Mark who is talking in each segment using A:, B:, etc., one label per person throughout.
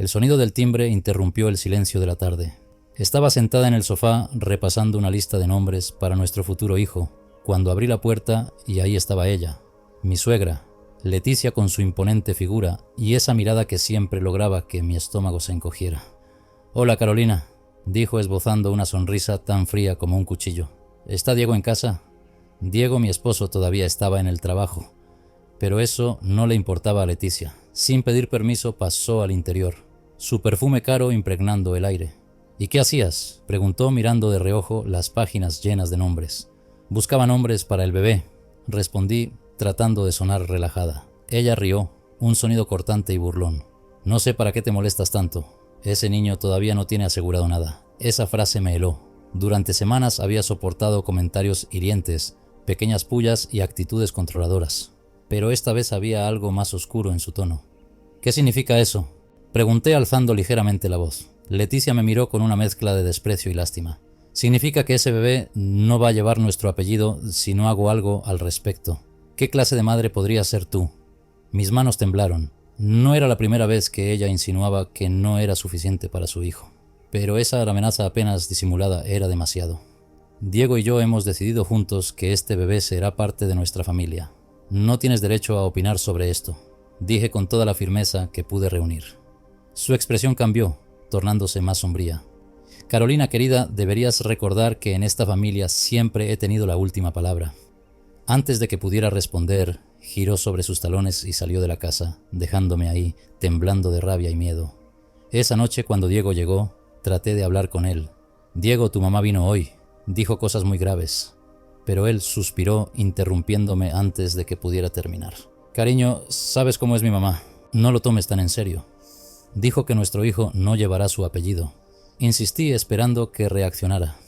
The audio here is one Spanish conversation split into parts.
A: El sonido del timbre interrumpió el silencio de la tarde. Estaba sentada en el sofá repasando una lista de nombres para nuestro futuro hijo, cuando abrí la puerta y ahí estaba ella, mi suegra, Leticia, con su imponente figura y esa mirada que siempre lograba que mi estómago se encogiera. «Hola, Carolina», dijo esbozando una sonrisa tan fría como un cuchillo. «¿Está Diego en casa?» Diego, mi esposo, todavía estaba en el trabajo, pero eso no le importaba a Leticia. Sin pedir permiso pasó al interior, su perfume caro impregnando el aire. «¿Y qué hacías?», preguntó mirando de reojo las páginas llenas de nombres. «Buscaba nombres para el bebé», respondí tratando de sonar relajada. Ella rió, un sonido cortante y burlón. «No sé para qué te molestas tanto. Ese niño todavía no tiene asegurado nada». Esa frase me heló. Durante semanas había soportado comentarios hirientes, pequeñas pullas y actitudes controladoras. Pero esta vez había algo más oscuro en su tono. «¿Qué significa eso?», pregunté alzando ligeramente la voz. Leticia me miró con una mezcla de desprecio y lástima. «Significa que ese bebé no va a llevar nuestro apellido si no hago algo al respecto. ¿Qué clase de madre podrías ser tú?». Mis manos temblaron. No era la primera vez que ella insinuaba que no era suficiente para su hijo. Pero esa amenaza apenas disimulada era demasiado. «Diego y yo hemos decidido juntos que este bebé será parte de nuestra familia. No tienes derecho a opinar sobre esto», dije con toda la firmeza que pude reunir. Su expresión cambió, tornándose más sombría. «Carolina querida, deberías recordar que en esta familia siempre he tenido la última palabra». Antes de que pudiera responder, giró sobre sus talones y salió de la casa, dejándome ahí, temblando de rabia y miedo. Esa noche, cuando Diego llegó, traté de hablar con él. «Diego, tu mamá vino hoy. Dijo cosas muy graves». Pero él suspiró, interrumpiéndome antes de que pudiera terminar. «Cariño, sabes cómo es mi mamá. No lo tomes tan en serio. Dijo que nuestro hijo no llevará su apellido». Insistí esperando que reaccionara,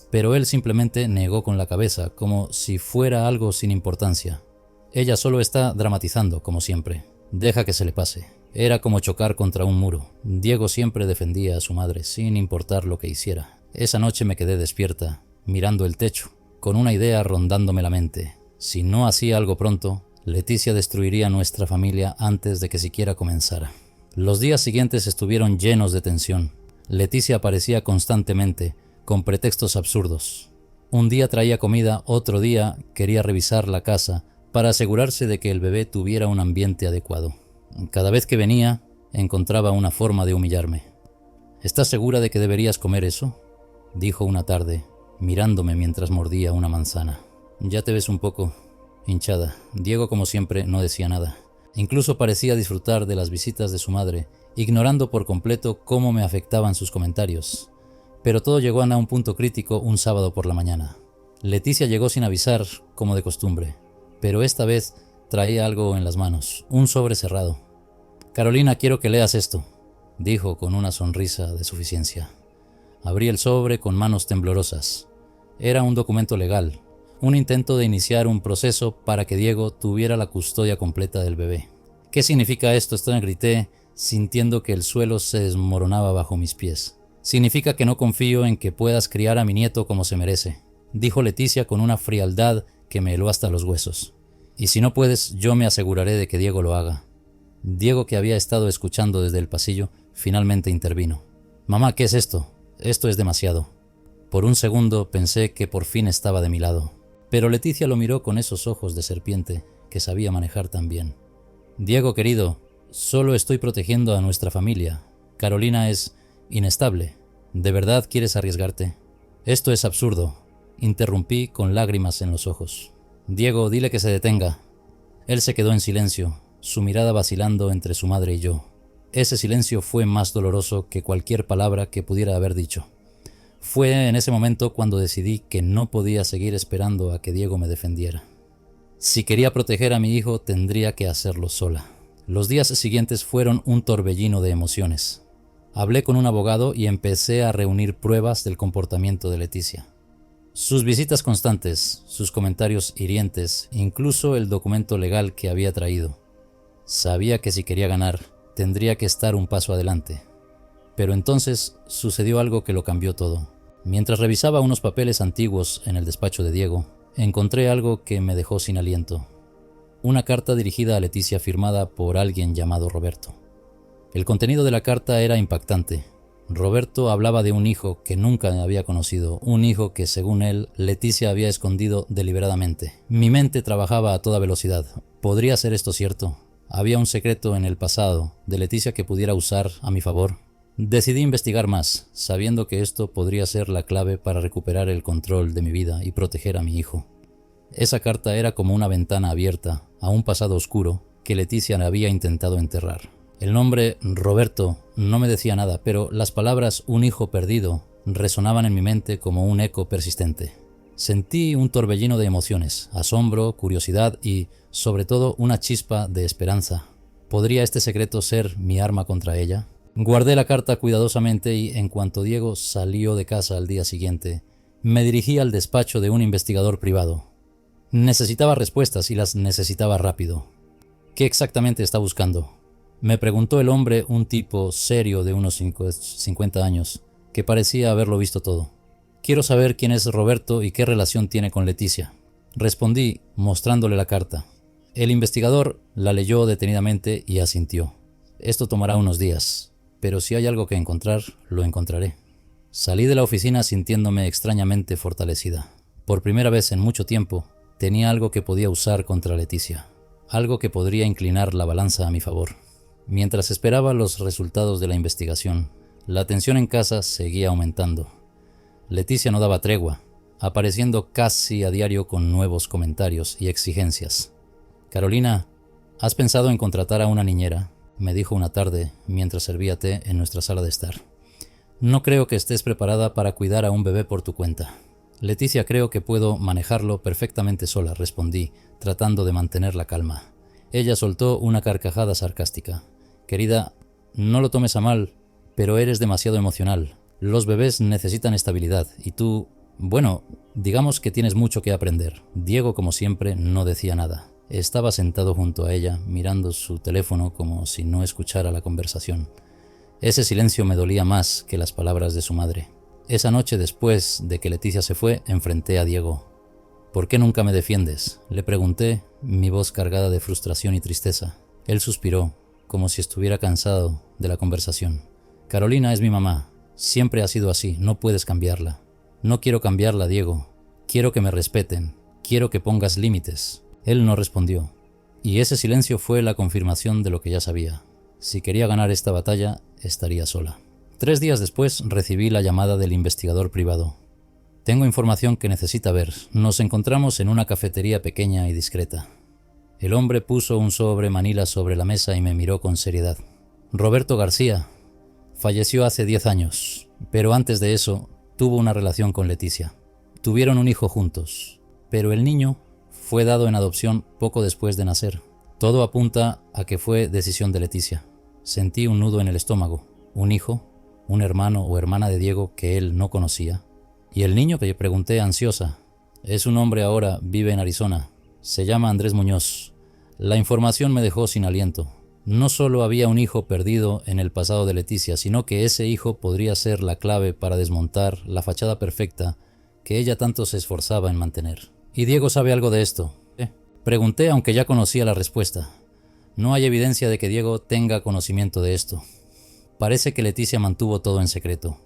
A: pero él simplemente negó con la cabeza, como si fuera algo sin importancia. «Ella solo está dramatizando, como siempre. Deja que se le pase». Era como chocar contra un muro. Diego siempre defendía a su madre, sin importar lo que hiciera. Esa noche me quedé despierta, mirando el techo, con una idea rondándome la mente. Si no hacía algo pronto, Leticia destruiría nuestra familia antes de que siquiera comenzara. Los días siguientes estuvieron llenos de tensión. Leticia aparecía constantemente, con pretextos absurdos. Un día traía comida, otro día quería revisar la casa para asegurarse de que el bebé tuviera un ambiente adecuado. Cada vez que venía, encontraba una forma de humillarme. «¿Estás segura de que deberías comer eso?», dijo una tarde, mirándome mientras mordía una manzana. «Ya te ves un poco hinchada». Diego, como siempre, no decía nada. Incluso parecía disfrutar de las visitas de su madre, ignorando por completo cómo me afectaban sus comentarios. Pero todo llegó a un punto crítico un sábado por la mañana. Leticia llegó sin avisar, como de costumbre, pero esta vez traía algo en las manos, un sobre cerrado. «Carolina, quiero que leas esto», dijo con una sonrisa de suficiencia. Abrí el sobre con manos temblorosas. Era un documento legal, un intento de iniciar un proceso para que Diego tuviera la custodia completa del bebé. «¿Qué significa esto?», grité, sintiendo que el suelo se desmoronaba bajo mis pies. «Significa que no confío en que puedas criar a mi nieto como se merece», dijo Leticia con una frialdad que me heló hasta los huesos. «Y si no puedes, yo me aseguraré de que Diego lo haga». Diego, que había estado escuchando desde el pasillo, finalmente intervino. «Mamá, ¿qué es esto? Esto es demasiado». Por un segundo pensé que por fin estaba de mi lado, pero Leticia lo miró con esos ojos de serpiente que sabía manejar tan bien. «Diego querido, solo estoy protegiendo a nuestra familia. Carolina es inestable. ¿De verdad quieres arriesgarte?». «Esto es absurdo», interrumpí con lágrimas en los ojos. «Diego, dile que se detenga». Él se quedó en silencio, su mirada vacilando entre su madre y yo. Ese silencio fue más doloroso que cualquier palabra que pudiera haber dicho. Fue en ese momento cuando decidí que no podía seguir esperando a que Diego me defendiera. Si quería proteger a mi hijo, tendría que hacerlo sola. Los días siguientes fueron un torbellino de emociones. Hablé con un abogado y empecé a reunir pruebas del comportamiento de Leticia. Sus visitas constantes, sus comentarios hirientes, incluso el documento legal que había traído. Sabía que si quería ganar, tendría que estar un paso adelante. Pero entonces sucedió algo que lo cambió todo. Mientras revisaba unos papeles antiguos en el despacho de Diego, encontré algo que me dejó sin aliento. Una carta dirigida a Leticia firmada por alguien llamado Roberto. El contenido de la carta era impactante. Roberto hablaba de un hijo que nunca había conocido, un hijo que, según él, Leticia había escondido deliberadamente. Mi mente trabajaba a toda velocidad. ¿Podría ser esto cierto? ¿Había un secreto en el pasado de Leticia que pudiera usar a mi favor? Decidí investigar más, sabiendo que esto podría ser la clave para recuperar el control de mi vida y proteger a mi hijo. Esa carta era como una ventana abierta a un pasado oscuro que Leticia había intentado enterrar. El nombre Roberto no me decía nada, pero las palabras un hijo perdido resonaban en mi mente como un eco persistente. Sentí un torbellino de emociones, asombro, curiosidad y, sobre todo, una chispa de esperanza. ¿Podría este secreto ser mi arma contra ella? Guardé la carta cuidadosamente y, en cuanto Diego salió de casa al día siguiente, me dirigí al despacho de un investigador privado. Necesitaba respuestas y las necesitaba rápido. ¿Qué exactamente está buscando?, me preguntó el hombre, un tipo serio de unos 50 años, que parecía haberlo visto todo. Quiero saber quién es Roberto y qué relación tiene con Leticia. Respondí, mostrándole la carta. El investigador la leyó detenidamente y asintió. Esto tomará unos días, pero si hay algo que encontrar, lo encontraré. Salí de la oficina sintiéndome extrañamente fortalecida. Por primera vez en mucho tiempo, tenía algo que podía usar contra Leticia, algo que podría inclinar la balanza a mi favor. Mientras esperaba los resultados de la investigación, la tensión en casa seguía aumentando. Leticia no daba tregua, apareciendo casi a diario con nuevos comentarios y exigencias. «Carolina, ¿has pensado en contratar a una niñera?», me dijo una tarde mientras servía té en nuestra sala de estar. «No creo que estés preparada para cuidar a un bebé por tu cuenta». «Leticia, creo que puedo manejarlo perfectamente sola», respondí, tratando de mantener la calma. Ella soltó una carcajada sarcástica. «Querida, no lo tomes a mal, pero eres demasiado emocional. Los bebés necesitan estabilidad y tú, bueno, digamos que tienes mucho que aprender». Diego, como siempre, no decía nada. Estaba sentado junto a ella, mirando su teléfono como si no escuchara la conversación. Ese silencio me dolía más que las palabras de su madre. Esa noche, después de que Leticia se fue, enfrenté a Diego. «¿Por qué nunca me defiendes?», le pregunté, mi voz cargada de frustración y tristeza. Él suspiró, como si estuviera cansado de la conversación. «Carolina es mi mamá. Siempre ha sido así. No puedes cambiarla». «No quiero cambiarla, Diego. Quiero que me respeten. Quiero que pongas límites». Él no respondió. Y ese silencio fue la confirmación de lo que ya sabía. Si quería ganar esta batalla, estaría sola. 3 días después recibí la llamada del investigador privado. «Tengo información que necesita ver. Nos encontramos en una cafetería pequeña y discreta». El hombre puso un sobre manila sobre la mesa y me miró con seriedad. «Roberto García falleció hace 10 años, pero antes de eso tuvo una relación con Leticia. Tuvieron un hijo juntos, pero el niño fue dado en adopción poco después de nacer. Todo apunta a que fue decisión de Leticia». Sentí un nudo en el estómago. ¿Un hijo? ¿Un hermano o hermana de Diego que él no conocía? «¿Y el niño?», que pregunté ansiosa. «Es un hombre ahora, vive en Arizona. Se llama Andrés Muñoz». La información me dejó sin aliento. No solo había un hijo perdido en el pasado de Leticia, sino que ese hijo podría ser la clave para desmontar la fachada perfecta que ella tanto se esforzaba en mantener. «¿Y Diego sabe algo de esto?», pregunté, aunque ya conocía la respuesta. No hay evidencia de que Diego tenga conocimiento de esto. Parece que Leticia mantuvo todo en secreto.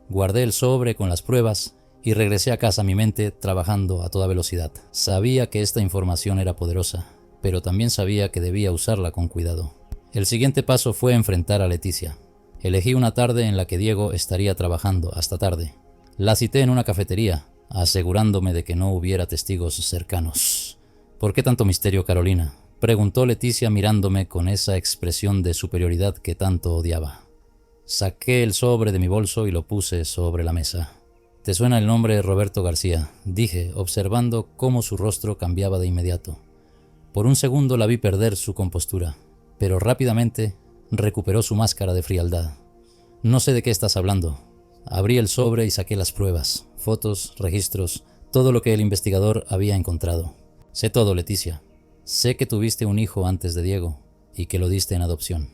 A: Guardé el sobre con las pruebas y regresé a casa, mi mente trabajando a toda velocidad. Sabía que esta información era poderosa, pero también sabía que debía usarla con cuidado. El siguiente paso fue enfrentar a Leticia. Elegí una tarde en la que Diego estaría trabajando hasta tarde. La cité en una cafetería, asegurándome de que no hubiera testigos cercanos. «¿Por qué tanto misterio, Carolina?», preguntó Leticia mirándome con esa expresión de superioridad que tanto odiaba. Saqué el sobre de mi bolso y lo puse sobre la mesa. «¿Te suena el nombre Roberto García?», dije, observando cómo su rostro cambiaba de inmediato. Por un segundo la vi perder su compostura, pero rápidamente recuperó su máscara de frialdad. «No sé de qué estás hablando». Abrí el sobre y saqué las pruebas, fotos, registros, todo lo que el investigador había encontrado. «Sé todo, Leticia. Sé que tuviste un hijo antes de Diego y que lo diste en adopción».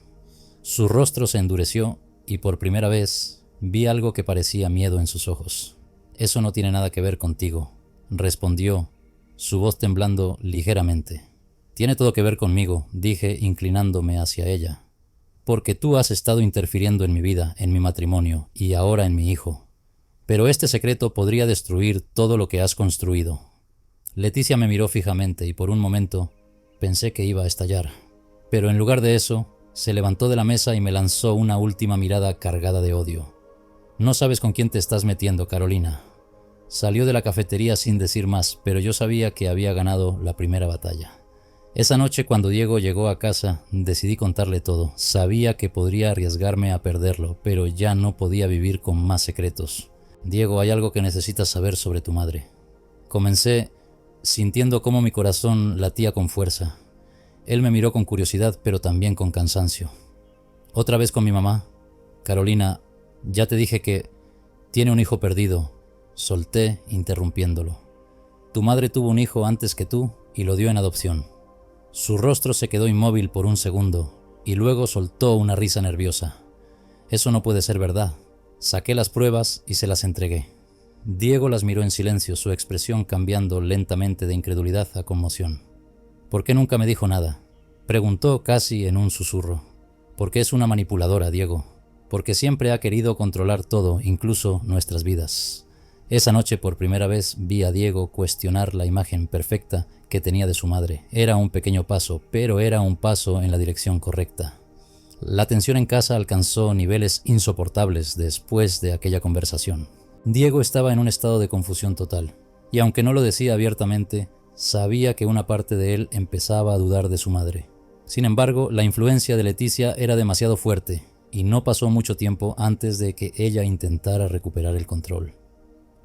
A: Su rostro se endureció y por primera vez vi algo que parecía miedo en sus ojos. «Eso no tiene nada que ver contigo», respondió, su voz temblando ligeramente. «Tiene todo que ver conmigo», dije, inclinándome hacia ella. porque tú has estado interfiriendo en mi vida, en mi matrimonio y ahora en mi hijo. Pero este secreto podría destruir todo lo que has construido. Leticia me miró fijamente y por un momento pensé que iba a estallar. Pero en lugar de eso, se levantó de la mesa y me lanzó una última mirada cargada de odio. No sabes con quién te estás metiendo, Carolina. Salió de la cafetería sin decir más, pero yo sabía que había ganado la primera batalla. Esa noche, cuando Diego llegó a casa, decidí contarle todo. Sabía que podría arriesgarme a perderlo, pero ya no podía vivir con más secretos. Diego, hay algo que necesitas saber sobre tu madre. Comencé sintiendo cómo mi corazón latía con fuerza. Él me miró con curiosidad, pero también con cansancio. Otra vez con mi mamá. Carolina, ya te dije que tiene un hijo perdido. Solté, interrumpiéndolo. Tu madre tuvo un hijo antes que tú y lo dio en adopción. Su rostro se quedó inmóvil por un segundo y luego soltó una risa nerviosa. Eso no puede ser verdad. Saqué las pruebas y se las entregué. Diego las miró en silencio, su expresión cambiando lentamente de incredulidad a conmoción. ¿Por qué nunca me dijo nada? Preguntó casi en un susurro. Porque es una manipuladora, Diego. Porque siempre ha querido controlar todo, incluso nuestras vidas. Esa noche por primera vez vi a Diego cuestionar la imagen perfecta que tenía de su madre. Era un pequeño paso, pero era un paso en la dirección correcta. La tensión en casa alcanzó niveles insoportables después de aquella conversación. Diego estaba en un estado de confusión total, y aunque no lo decía abiertamente, sabía que una parte de él empezaba a dudar de su madre. Sin embargo, la influencia de Leticia era demasiado fuerte, y no pasó mucho tiempo antes de que ella intentara recuperar el control.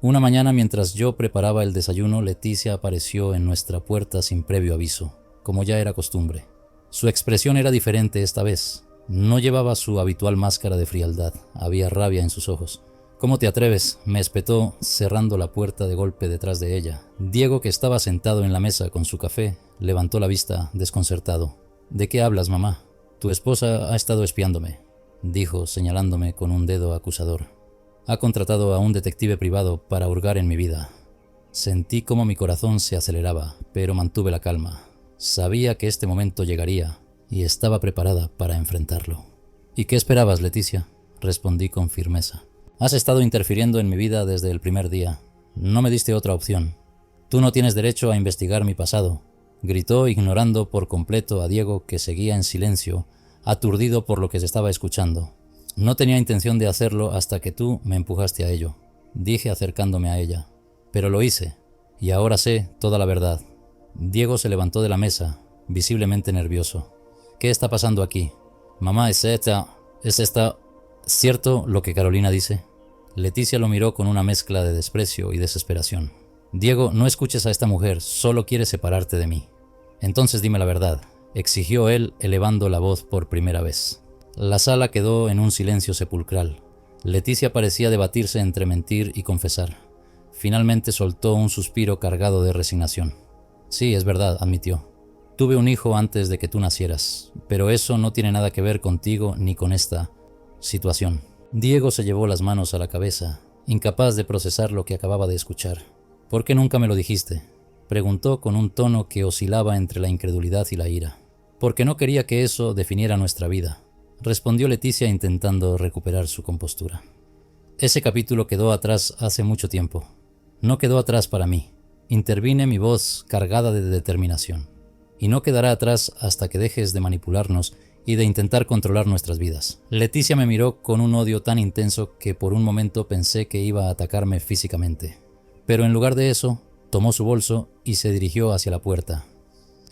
A: Una mañana, mientras yo preparaba el desayuno, Leticia apareció en nuestra puerta sin previo aviso, como ya era costumbre. Su expresión era diferente esta vez. No llevaba su habitual máscara de frialdad, había rabia en sus ojos. «¿Cómo te atreves?», me espetó, cerrando la puerta de golpe detrás de ella. Diego, que estaba sentado en la mesa con su café, levantó la vista, desconcertado. «¿De qué hablas, mamá? Tu esposa ha estado espiándome», dijo, señalándome con un dedo acusador. «Ha contratado a un detective privado para hurgar en mi vida». Sentí cómo mi corazón se aceleraba, pero mantuve la calma. Sabía que este momento llegaría y estaba preparada para enfrentarlo. «¿Y qué esperabas, Leticia?», respondí con firmeza. «Has estado interfiriendo en mi vida desde el primer día. No me diste otra opción. Tú no tienes derecho a investigar mi pasado», gritó, ignorando por completo a Diego, que seguía en silencio, aturdido por lo que se estaba escuchando. «No tenía intención de hacerlo hasta que tú me empujaste a ello», dije acercándome a ella. «Pero lo hice, y ahora sé toda la verdad». Diego se levantó de la mesa, visiblemente nervioso. «¿Qué está pasando aquí? Mamá, ¿es esta cierto lo que Carolina dice?». Leticia lo miró con una mezcla de desprecio y desesperación. «Diego, no escuches a esta mujer, solo quiere separarte de mí». «Entonces dime la verdad», exigió él, elevando la voz por primera vez. La sala quedó en un silencio sepulcral. Leticia parecía debatirse entre mentir y confesar. Finalmente soltó un suspiro cargado de resignación. «Sí, es verdad», admitió. «Tuve un hijo antes de que tú nacieras, pero eso no tiene nada que ver contigo ni con esta situación». Diego se llevó las manos a la cabeza, incapaz de procesar lo que acababa de escuchar. «¿Por qué nunca me lo dijiste?», preguntó con un tono que oscilaba entre la incredulidad y la ira. «Porque no quería que eso definiera nuestra vida», respondió Leticia, intentando recuperar su compostura. «Ese capítulo quedó atrás hace mucho tiempo. No quedó atrás para mí», intervine, mi voz cargada de determinación. «Y no quedará atrás hasta que dejes de manipularnos y de intentar controlar nuestras vidas». Leticia me miró con un odio tan intenso que por un momento pensé que iba a atacarme físicamente. Pero en lugar de eso, tomó su bolso y se dirigió hacia la puerta.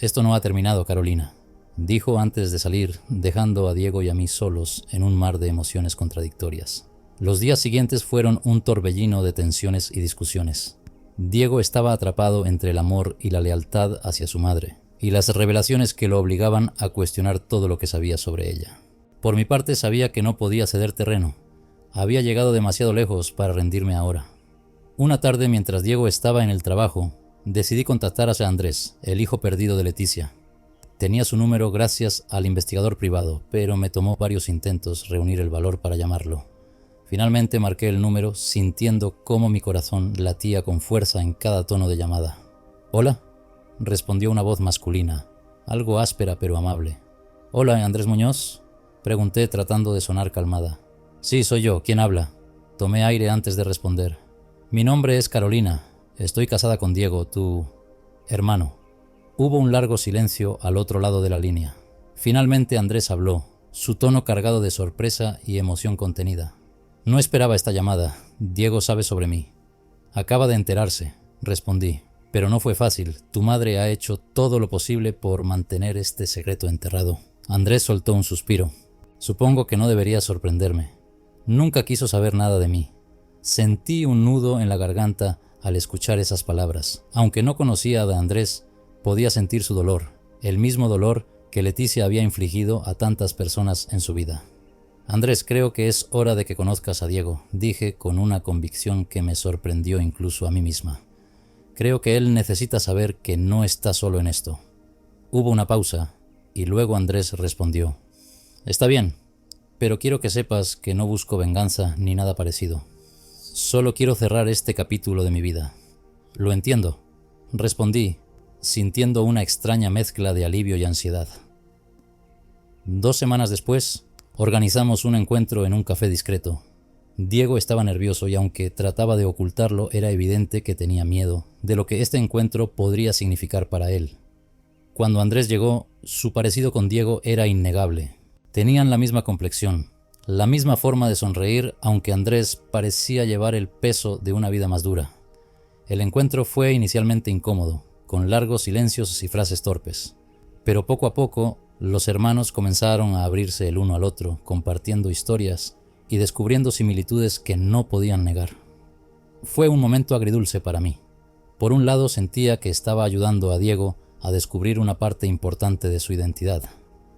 A: «Esto no ha terminado, Carolina», dijo antes de salir, dejando a Diego y a mí solos en un mar de emociones contradictorias. Los días siguientes fueron un torbellino de tensiones y discusiones. Diego estaba atrapado entre el amor y la lealtad hacia su madre, y las revelaciones que lo obligaban a cuestionar todo lo que sabía sobre ella. Por mi parte, sabía que no podía ceder terreno. Había llegado demasiado lejos para rendirme ahora. Una tarde, mientras Diego estaba en el trabajo, decidí contactar a Andrés, el hijo perdido de Leticia. Tenía su número gracias al investigador privado, pero me tomó varios intentos reunir el valor para llamarlo. Finalmente marqué el número, sintiendo cómo mi corazón latía con fuerza en cada tono de llamada. «¿Hola?», respondió una voz masculina, algo áspera pero amable. «Hola, Andrés Muñoz». Pregunté tratando de sonar calmada. Sí, soy yo. ¿Quién habla? Tomé aire antes de responder. Mi nombre es Carolina. Estoy casada con Diego, tu hermano. Hubo un largo silencio al otro lado de la línea. Finalmente Andrés habló, su tono cargado de sorpresa y emoción contenida. No esperaba esta llamada. Diego sabe sobre mí. Acaba de enterarse, respondí. Pero no fue fácil. Tu madre ha hecho todo lo posible por mantener este secreto enterrado. Andrés soltó un suspiro. Supongo que no debería sorprenderme. Nunca quiso saber nada de mí. Sentí un nudo en la garganta al escuchar esas palabras. Aunque no conocía a Andrés, podía sentir su dolor, el mismo dolor que Leticia había infligido a tantas personas en su vida. Andrés, creo que es hora de que conozcas a Diego, dije con una convicción que me sorprendió incluso a mí misma. Creo que él necesita saber que no está solo en esto. Hubo una pausa y luego Andrés respondió. Está bien, pero quiero que sepas que no busco venganza ni nada parecido. Solo quiero cerrar este capítulo de mi vida. Lo entiendo, respondí, sintiendo una extraña mezcla de alivio y ansiedad. 2 semanas después, organizamos un encuentro en un café discreto. Diego estaba nervioso y aunque trataba de ocultarlo, era evidente que tenía miedo de lo que este encuentro podría significar para él. Cuando Andrés llegó, su parecido con Diego era innegable. Tenían la misma complexión, la misma forma de sonreír, aunque Andrés parecía llevar el peso de una vida más dura. El encuentro fue inicialmente incómodo, con largos silencios y frases torpes. Pero poco a poco, los hermanos comenzaron a abrirse el uno al otro, compartiendo historias y descubriendo similitudes que no podían negar. Fue un momento agridulce para mí. Por un lado sentía que estaba ayudando a Diego a descubrir una parte importante de su identidad,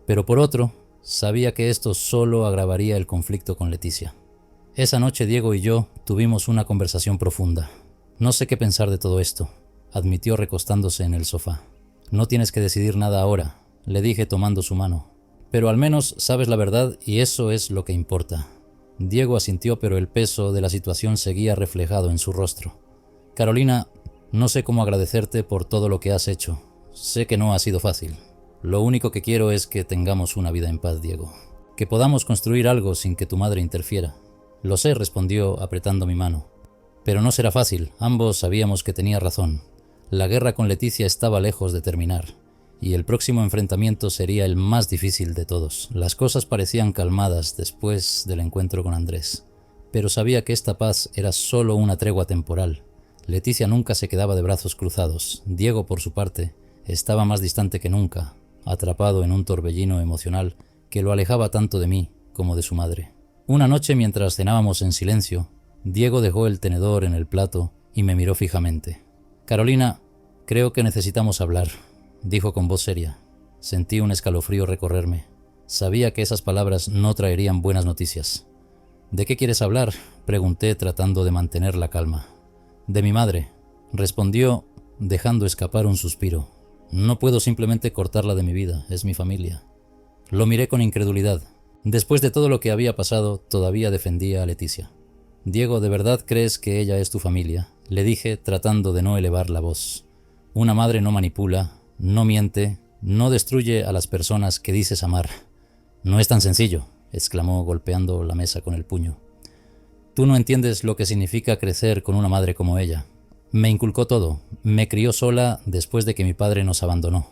A: pero por otro, sabía que esto solo agravaría el conflicto con Leticia. Esa noche Diego y yo tuvimos una conversación profunda. No sé qué pensar de todo esto, admitió recostándose en el sofá. No tienes que decidir nada ahora, le dije tomando su mano. Pero al menos sabes la verdad y eso es lo que importa. Diego asintió, pero el peso de la situación seguía reflejado en su rostro. Carolina, no sé cómo agradecerte por todo lo que has hecho. Sé que no ha sido fácil. Lo único que quiero es que tengamos una vida en paz, Diego. Que podamos construir algo sin que tu madre interfiera. Lo sé, respondió apretando mi mano. Pero no será fácil, ambos sabíamos que tenía razón. La guerra con Leticia estaba lejos de terminar, y el próximo enfrentamiento sería el más difícil de todos. Las cosas parecían calmadas después del encuentro con Andrés, pero sabía que esta paz era solo una tregua temporal. Leticia nunca se quedaba de brazos cruzados. Diego, por su parte, estaba más distante que nunca, atrapado en un torbellino emocional que lo alejaba tanto de mí como de su madre. Una noche, mientras cenábamos en silencio, Diego dejó el tenedor en el plato y me miró fijamente. Carolina, creo que necesitamos hablar, dijo con voz seria. Sentí un escalofrío recorrerme. Sabía que esas palabras no traerían buenas noticias. ¿De qué quieres hablar?, pregunté tratando de mantener la calma. De mi madre, respondió dejando escapar un suspiro. No puedo simplemente cortarla de mi vida, es mi familia. Lo miré con incredulidad. Después de todo lo que había pasado, todavía defendía a Leticia. Diego, ¿de verdad crees que ella es tu familia?, le dije tratando de no elevar la voz. Una madre no manipula, no miente, no destruye a las personas que dices amar. No es tan sencillo, exclamó golpeando la mesa con el puño. Tú no entiendes lo que significa crecer con una madre como ella. Me inculcó todo, me crió sola después de que mi padre nos abandonó.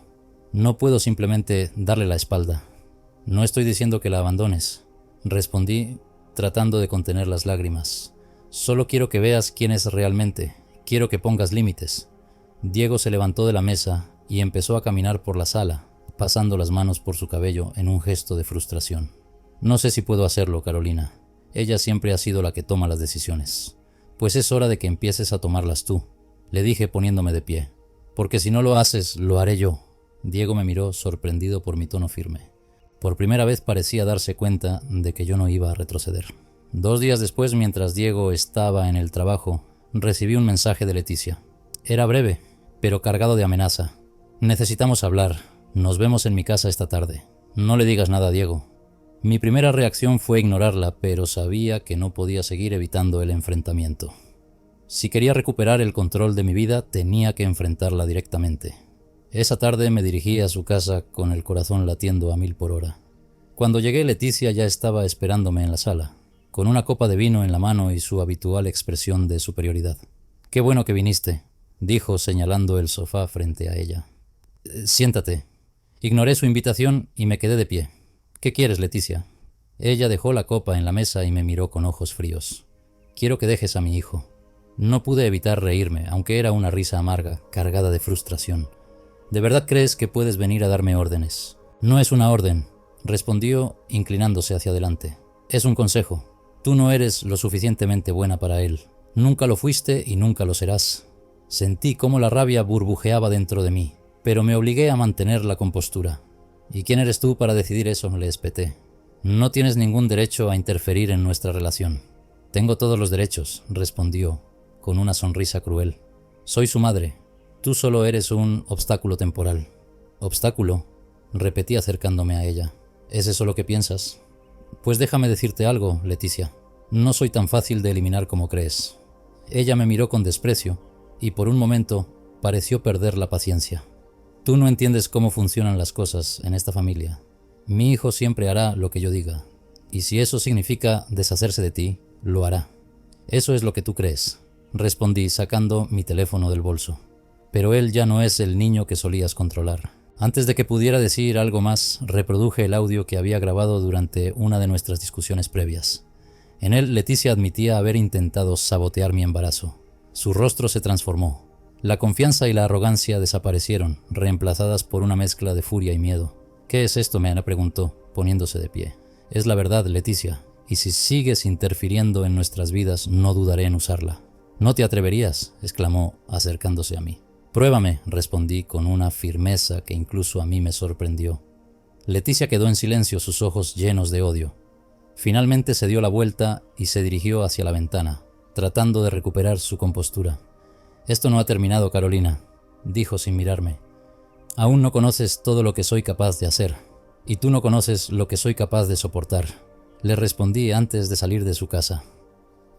A: No puedo simplemente darle la espalda. No estoy diciendo que la abandones, respondí tratando de contener las lágrimas. Solo quiero que veas quién es realmente, quiero que pongas límites. Diego se levantó de la mesa y empezó a caminar por la sala, pasando las manos por su cabello en un gesto de frustración. No sé si puedo hacerlo, Carolina. Ella siempre ha sido la que toma las decisiones. Pues es hora de que empieces a tomarlas tú, le dije poniéndome de pie. Porque si no lo haces, lo haré yo. Diego me miró sorprendido por mi tono firme. Por primera vez parecía darse cuenta de que yo no iba a retroceder. 2 días después, mientras Diego estaba en el trabajo, recibí un mensaje de Leticia. Era breve, pero cargado de amenaza. Necesitamos hablar. Nos vemos en mi casa esta tarde. No le digas nada a Diego. Mi primera reacción fue ignorarla, pero sabía que no podía seguir evitando el enfrentamiento. Si quería recuperar el control de mi vida, tenía que enfrentarla directamente. Esa tarde me dirigí a su casa con el corazón latiendo a 1000 por hora. Cuando llegué, Leticia ya estaba esperándome en la sala, con una copa de vino en la mano y su habitual expresión de superioridad. «Qué bueno que viniste», dijo señalando el sofá frente a ella. «Siéntate». Ignoré su invitación y me quedé de pie. «¿Qué quieres, Leticia?» Ella dejó la copa en la mesa y me miró con ojos fríos. «Quiero que dejes a mi hijo». No pude evitar reírme, aunque era una risa amarga, cargada de frustración. «¿De verdad crees que puedes venir a darme órdenes?» «No es una orden», respondió inclinándose hacia adelante. «Es un consejo. Tú no eres lo suficientemente buena para él. Nunca lo fuiste y nunca lo serás». Sentí cómo la rabia burbujeaba dentro de mí, pero me obligué a mantener la compostura. «¿Y quién eres tú para decidir eso?», le espeté. «No tienes ningún derecho a interferir en nuestra relación». «Tengo todos los derechos», respondió, con una sonrisa cruel. «Soy su madre. Tú solo eres un obstáculo temporal». «¿Obstáculo?», repetí acercándome a ella. ¿Es eso lo que piensas? Pues déjame decirte algo, Leticia. No soy tan fácil de eliminar como crees. Ella me miró con desprecio y por un momento pareció perder la paciencia. Tú no entiendes cómo funcionan las cosas en esta familia. Mi hijo siempre hará lo que yo diga, y si eso significa deshacerse de ti, lo hará. Eso es lo que tú crees, respondí sacando mi teléfono del bolso. Pero él ya no es el niño que solías controlar. Antes de que pudiera decir algo más, reproduje el audio que había grabado durante una de nuestras discusiones previas. En él, Leticia admitía haber intentado sabotear mi embarazo. Su rostro se transformó. La confianza y la arrogancia desaparecieron, reemplazadas por una mezcla de furia y miedo. «¿Qué es esto?», me preguntó, poniéndose de pie. «Es la verdad, Leticia, y si sigues interfiriendo en nuestras vidas, no dudaré en usarla». «No te atreverías», exclamó, acercándose a mí. «Pruébame», respondí con una firmeza que incluso a mí me sorprendió. Leticia quedó en silencio, sus ojos llenos de odio. Finalmente se dio la vuelta y se dirigió hacia la ventana, tratando de recuperar su compostura. «Esto no ha terminado, Carolina», dijo sin mirarme. «Aún no conoces todo lo que soy capaz de hacer, y tú no conoces lo que soy capaz de soportar», le respondí antes de salir de su casa.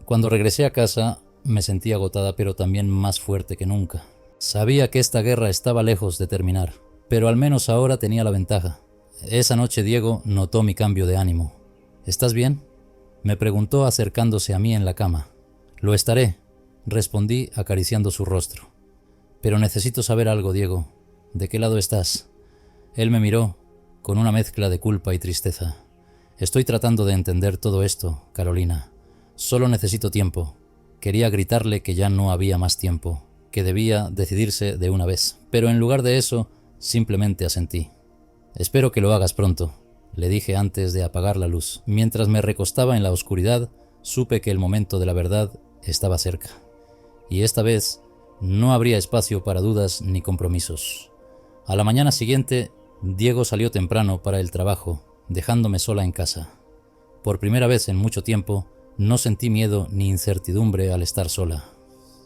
A: Cuando regresé a casa me sentí agotada, pero también más fuerte que nunca. Sabía que esta guerra estaba lejos de terminar, pero al menos ahora tenía la ventaja. Esa noche Diego notó mi cambio de ánimo. «¿Estás bien?», me preguntó acercándose a mí en la cama. «Lo estaré», respondí acariciando su rostro. «Pero necesito saber algo, Diego. ¿De qué lado estás?». Él me miró con una mezcla de culpa y tristeza. «Estoy tratando de entender todo esto, Carolina. Solo necesito tiempo». Quería gritarle que ya no había más tiempo, que debía decidirse de una vez, pero en lugar de eso, simplemente asentí. «Espero que lo hagas pronto», le dije antes de apagar la luz. Mientras me recostaba en la oscuridad, supe que el momento de la verdad estaba cerca. Y esta vez no habría espacio para dudas ni compromisos. A la mañana siguiente, Diego salió temprano para el trabajo, dejándome sola en casa. Por primera vez en mucho tiempo, no sentí miedo ni incertidumbre al estar sola.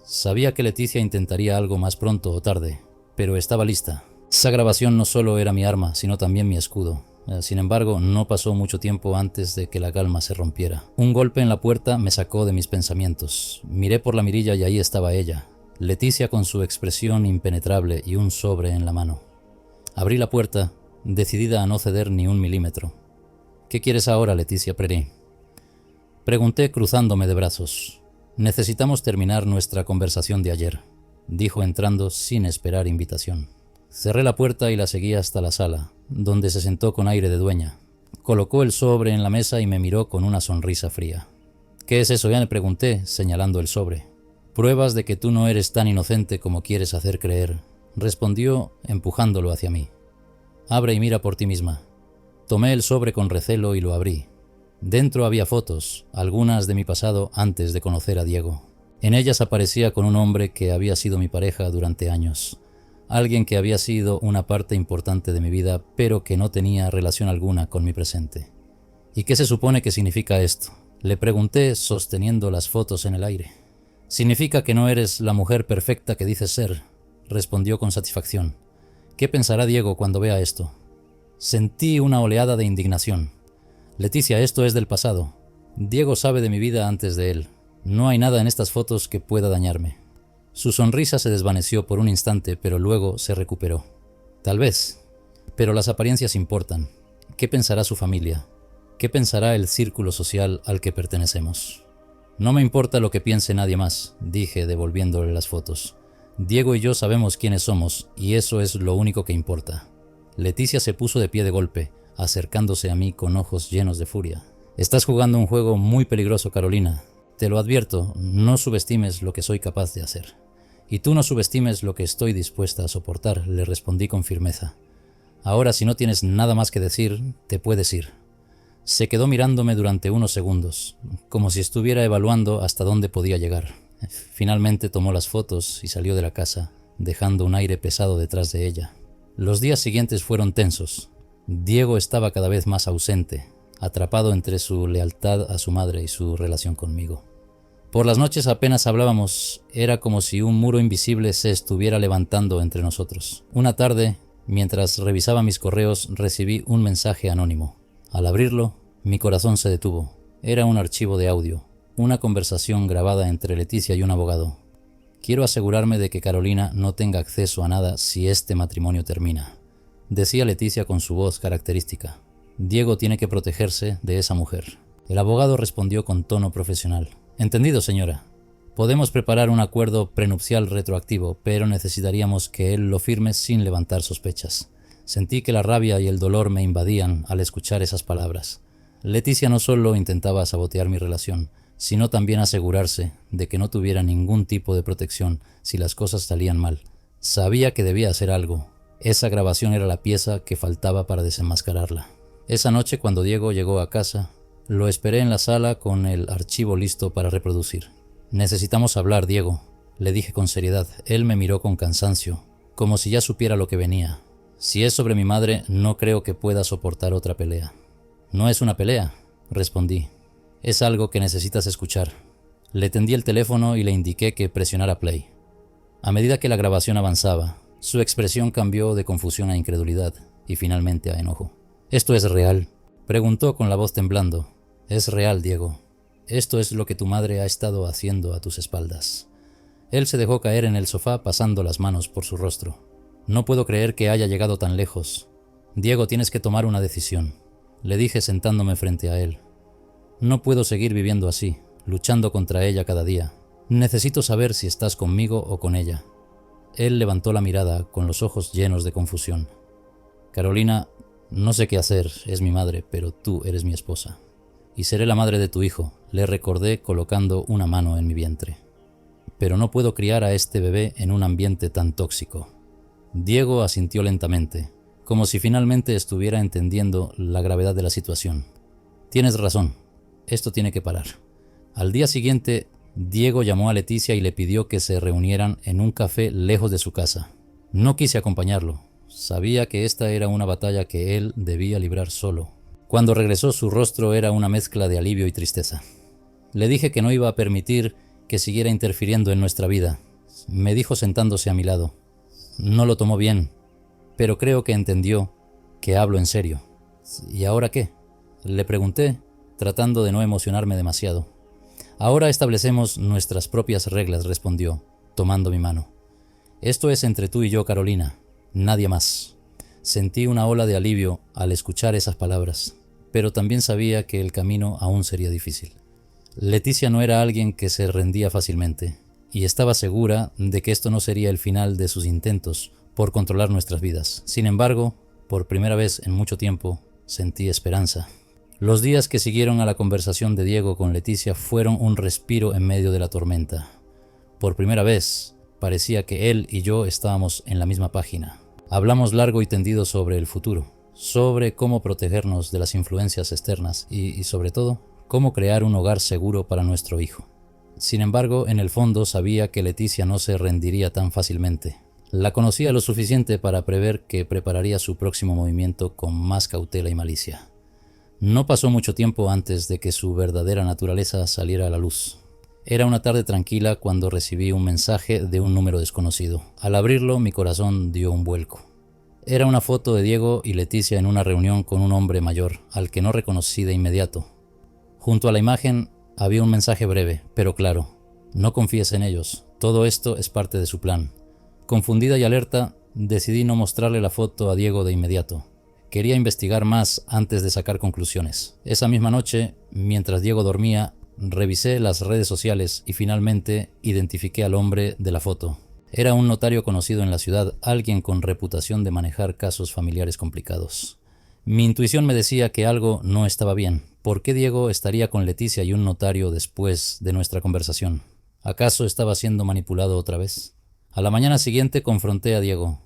A: Sabía que Leticia intentaría algo más pronto o tarde, pero estaba lista. Esa grabación no solo era mi arma, sino también mi escudo. Sin embargo, no pasó mucho tiempo antes de que la calma se rompiera. Un golpe en la puerta me sacó de mis pensamientos. Miré por la mirilla y ahí estaba ella, Leticia con su expresión impenetrable y un sobre en la mano. Abrí la puerta, decidida a no ceder ni un milímetro. «¿Qué quieres ahora, Leticia Preri?», pregunté cruzándome de brazos. «Necesitamos terminar nuestra conversación de ayer», dijo entrando sin esperar invitación. Cerré la puerta y la seguí hasta la sala, donde se sentó con aire de dueña. Colocó el sobre en la mesa y me miró con una sonrisa fría. «¿Qué es eso?», ya le pregunté, señalando el sobre. «Pruebas de que tú no eres tan inocente como quieres hacer creer», respondió empujándolo hacia mí. «Abre y mira por ti misma». Tomé el sobre con recelo y lo abrí. Dentro había fotos, algunas de mi pasado antes de conocer a Diego. En ellas aparecía con un hombre que había sido mi pareja durante años. Alguien que había sido una parte importante de mi vida, pero que no tenía relación alguna con mi presente. «¿Y qué se supone que significa esto?», le pregunté sosteniendo las fotos en el aire. «Significa que no eres la mujer perfecta que dices ser», respondió con satisfacción. «¿Qué pensará Diego cuando vea esto?». Sentí una oleada de indignación. «Leticia, esto es del pasado. Diego sabe de mi vida antes de él. No hay nada en estas fotos que pueda dañarme». Su sonrisa se desvaneció por un instante, pero luego se recuperó. «Tal vez, pero las apariencias importan. ¿Qué pensará su familia? ¿Qué pensará el círculo social al que pertenecemos? No me importa lo que piense nadie más, dije devolviéndole las fotos. Diego y yo sabemos quiénes somos y eso es lo único que importa. Leticia se puso de pie de golpe, acercándose a mí con ojos llenos de furia. Estás jugando un juego muy peligroso, Carolina. Te lo advierto, no subestimes lo que soy capaz de hacer. Y tú no subestimes lo que estoy dispuesta a soportar, le respondí con firmeza. Ahora, si no tienes nada más que decir, te puedes ir. Se quedó mirándome durante unos segundos, como si estuviera evaluando hasta dónde podía llegar. Finalmente tomó las fotos y salió de la casa, dejando un aire pesado detrás de ella. Los días siguientes fueron tensos. Diego estaba cada vez más ausente, atrapado entre su lealtad a su madre y su relación conmigo. Por las noches apenas hablábamos, era como si un muro invisible se estuviera levantando entre nosotros. Una tarde, mientras revisaba mis correos, recibí un mensaje anónimo. Al abrirlo, mi corazón se detuvo. Era un archivo de audio, una conversación grabada entre Leticia y un abogado. Quiero asegurarme de que Carolina no tenga acceso a nada si este matrimonio termina, decía Leticia con su voz característica. Diego tiene que protegerse de esa mujer. El abogado respondió con tono profesional. Entendido, señora. Podemos preparar un acuerdo prenupcial retroactivo, pero necesitaríamos que él lo firme sin levantar sospechas. Sentí que la rabia y el dolor me invadían al escuchar esas palabras. Leticia no solo intentaba sabotear mi relación, sino también asegurarse de que no tuviera ningún tipo de protección si las cosas salían mal. Sabía que debía hacer algo. Esa grabación era la pieza que faltaba para desenmascararla. Esa noche, cuando Diego llegó a casa, lo esperé en la sala con el archivo listo para reproducir. Necesitamos hablar, Diego, le dije con seriedad. Él me miró con cansancio, como si ya supiera lo que venía. Si es sobre mi madre, no creo que pueda soportar otra pelea. No es una pelea, respondí. Es algo que necesitas escuchar. Le tendí el teléfono y le indiqué que presionara play. A medida que la grabación avanzaba, su expresión cambió de confusión a incredulidad y finalmente a enojo. ¿Esto es real?, preguntó con la voz temblando. Es real, Diego. Esto es lo que tu madre ha estado haciendo a tus espaldas. Él se dejó caer en el sofá pasando las manos por su rostro. No puedo creer que haya llegado tan lejos. Diego, tienes que tomar una decisión, le dije sentándome frente a él. No puedo seguir viviendo así, luchando contra ella cada día. Necesito saber si estás conmigo o con ella. Él levantó la mirada con los ojos llenos de confusión. Carolina, no sé qué hacer, es mi madre, pero tú eres mi esposa. Y seré la madre de tu hijo, le recordé colocando una mano en mi vientre. Pero no puedo criar a este bebé en un ambiente tan tóxico. Diego asintió lentamente, como si finalmente estuviera entendiendo la gravedad de la situación. Tienes razón, esto tiene que parar. Al día siguiente, Diego llamó a Leticia y le pidió que se reunieran en un café lejos de su casa. No quise acompañarlo. Sabía que esta era una batalla que él debía librar solo. Cuando regresó, su rostro era una mezcla de alivio y tristeza. Le dije que no iba a permitir que siguiera interfiriendo en nuestra vida. Me dijo sentándose a mi lado. No lo tomó bien, pero creo que entendió que hablo en serio. ¿Y ahora qué?, le pregunté, tratando de no emocionarme demasiado. Ahora establecemos nuestras propias reglas, respondió, tomando mi mano. Esto es entre tú y yo, Carolina, nadie más. Sentí una ola de alivio al escuchar esas palabras, pero también sabía que el camino aún sería difícil. Leticia no era alguien que se rendía fácilmente, y estaba segura de que esto no sería el final de sus intentos por controlar nuestras vidas. Sin embargo, por primera vez en mucho tiempo, sentí esperanza. Los días que siguieron a la conversación de Diego con Leticia fueron un respiro en medio de la tormenta. Por primera vez, parecía que él y yo estábamos en la misma página. Hablamos largo y tendido sobre el futuro, sobre cómo protegernos de las influencias externas y sobre todo, cómo crear un hogar seguro para nuestro hijo. Sin embargo, en el fondo sabía que Leticia no se rendiría tan fácilmente. La conocía lo suficiente para prever que prepararía su próximo movimiento con más cautela y malicia. No pasó mucho tiempo antes de que su verdadera naturaleza saliera a la luz. Era una tarde tranquila cuando recibí un mensaje de un número desconocido. Al abrirlo, mi corazón dio un vuelco. Era una foto de Diego y Leticia en una reunión con un hombre mayor, al que no reconocí de inmediato. Junto a la imagen había un mensaje breve, pero claro: no confíes en ellos, todo esto es parte de su plan. Confundida y alerta, decidí no mostrarle la foto a Diego de inmediato. Quería investigar más antes de sacar conclusiones. Esa misma noche, mientras Diego dormía, revisé las redes sociales y finalmente identifiqué al hombre de la foto. Era un notario conocido en la ciudad, alguien con reputación de manejar casos familiares complicados. Mi intuición me decía que algo no estaba bien. ¿Por qué Diego estaría con Leticia y un notario después de nuestra conversación? ¿Acaso estaba siendo manipulado otra vez? A la mañana siguiente confronté a Diego.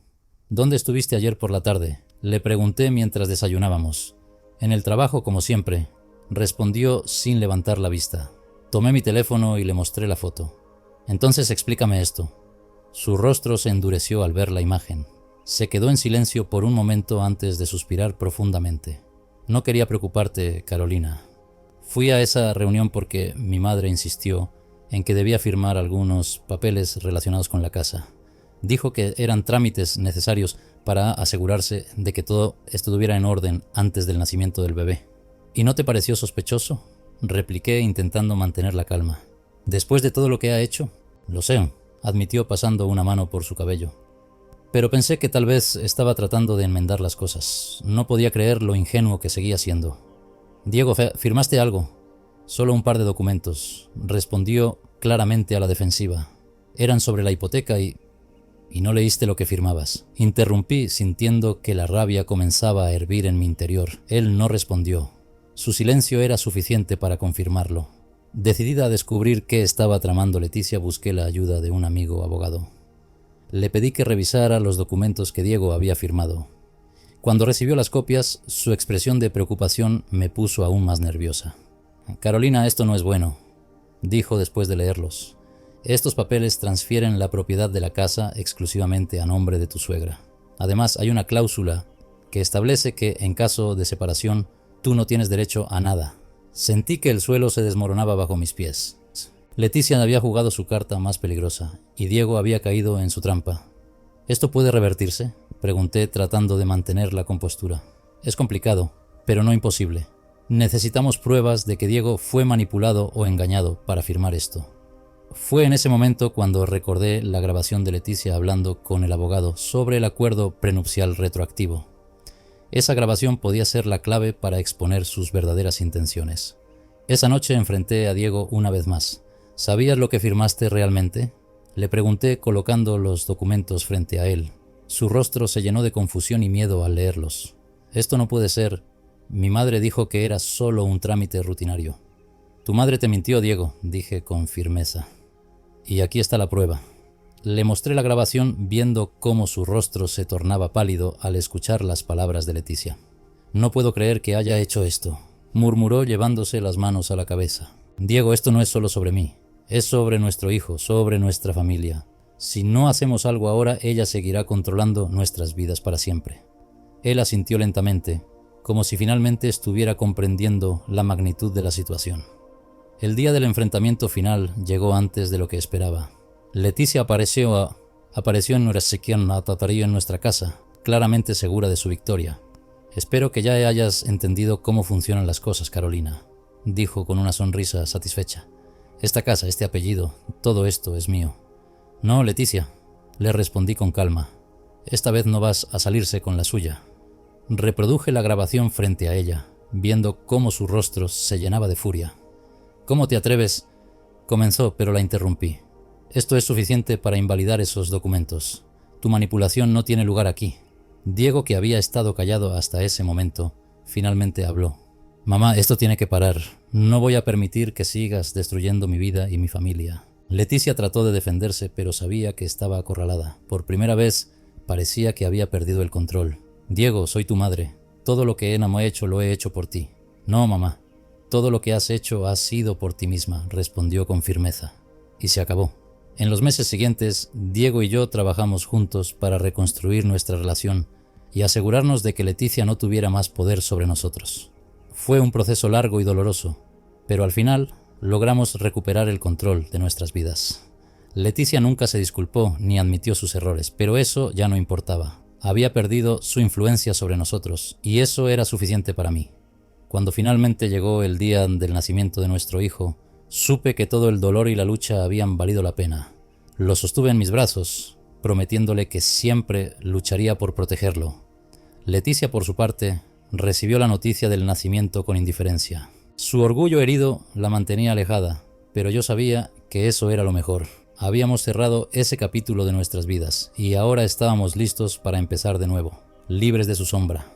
A: ¿Dónde estuviste ayer por la tarde?, le pregunté mientras desayunábamos. En el trabajo, como siempre, respondió sin levantar la vista. Tomé mi teléfono y le mostré la foto. Entonces explícame esto. Su rostro se endureció al ver la imagen. Se quedó en silencio por un momento antes de suspirar profundamente. No quería preocuparte, Carolina. Fui a esa reunión porque mi madre insistió en que debía firmar algunos papeles relacionados con la casa. Dijo que eran trámites necesarios para asegurarse de que todo estuviera en orden antes del nacimiento del bebé. ¿Y no te pareció sospechoso?, repliqué intentando mantener la calma. Después de todo lo que ha hecho, lo sé, admitió pasando una mano por su cabello. Pero pensé que tal vez estaba tratando de enmendar las cosas. No podía creer lo ingenuo que seguía siendo. Diego, ¿firmaste algo? Solo un par de documentos, respondió claramente a la defensiva. Eran sobre la hipoteca y no leíste lo que firmabas. Interrumpí sintiendo que la rabia comenzaba a hervir en mi interior. Él no respondió. Su silencio era suficiente para confirmarlo. Decidida a descubrir qué estaba tramando Leticia, busqué la ayuda de un amigo abogado. Le pedí que revisara los documentos que Diego había firmado. Cuando recibió las copias, su expresión de preocupación me puso aún más nerviosa. Carolina, esto no es bueno, dijo después de leerlos. Estos papeles transfieren la propiedad de la casa exclusivamente a nombre de tu suegra. Además, hay una cláusula que establece que, en caso de separación, tú no tienes derecho a nada. Sentí que el suelo se desmoronaba bajo mis pies. Leticia había jugado su carta más peligrosa, y Diego había caído en su trampa. ¿Esto puede revertirse?, pregunté tratando de mantener la compostura. Es complicado, pero no imposible. Necesitamos pruebas de que Diego fue manipulado o engañado para firmar esto. Fue en ese momento cuando recordé la grabación de Leticia hablando con el abogado sobre el acuerdo prenupcial retroactivo. Esa grabación podía ser la clave para exponer sus verdaderas intenciones. Esa noche enfrenté a Diego una vez más. ¿Sabías lo que firmaste realmente?, le pregunté colocando los documentos frente a él. Su rostro se llenó de confusión y miedo al leerlos. Esto no puede ser. Mi madre dijo que era solo un trámite rutinario. Tu madre te mintió, Diego, dije con firmeza. Y aquí está la prueba. Le mostré la grabación viendo cómo su rostro se tornaba pálido al escuchar las palabras de Leticia. No puedo creer que haya hecho esto, murmuró llevándose las manos a la cabeza. Diego, esto no es solo sobre mí. Es sobre nuestro hijo, sobre nuestra familia. Si no hacemos algo ahora, ella seguirá controlando nuestras vidas para siempre. Él asintió lentamente, como si finalmente estuviera comprendiendo la magnitud de la situación. El día del enfrentamiento final llegó antes de lo que esperaba. Leticia apareció en nuestra casa, claramente segura de su victoria. Espero que ya hayas entendido cómo funcionan las cosas, Carolina, dijo con una sonrisa satisfecha. Esta casa, este apellido, todo esto es mío. No, Leticia, le respondí con calma. Esta vez no vas a salirse con la suya. Reproduje la grabación frente a ella, viendo cómo su rostro se llenaba de furia. ¿Cómo te atreves? Comenzó, pero la interrumpí. Esto es suficiente para invalidar esos documentos. Tu manipulación no tiene lugar aquí. Diego, que había estado callado hasta ese momento, finalmente habló. Mamá, esto tiene que parar. No voy a permitir que sigas destruyendo mi vida y mi familia. Leticia trató de defenderse, pero sabía que estaba acorralada. Por primera vez, parecía que había perdido el control. Diego, soy tu madre. Todo lo que he hecho lo he hecho por ti. No, mamá. Todo lo que has hecho ha sido por ti misma, respondió con firmeza. Y se acabó. En los meses siguientes, Diego y yo trabajamos juntos para reconstruir nuestra relación y asegurarnos de que Leticia no tuviera más poder sobre nosotros. Fue un proceso largo y doloroso, pero al final logramos recuperar el control de nuestras vidas. Leticia nunca se disculpó ni admitió sus errores, pero eso ya no importaba. Había perdido su influencia sobre nosotros, y eso era suficiente para mí. Cuando finalmente llegó el día del nacimiento de nuestro hijo, supe que todo el dolor y la lucha habían valido la pena. Lo sostuve en mis brazos, prometiéndole que siempre lucharía por protegerlo. Leticia, por su parte, recibió la noticia del nacimiento con indiferencia. Su orgullo herido la mantenía alejada, pero yo sabía que eso era lo mejor. Habíamos cerrado ese capítulo de nuestras vidas y ahora estábamos listos para empezar de nuevo, libres de su sombra.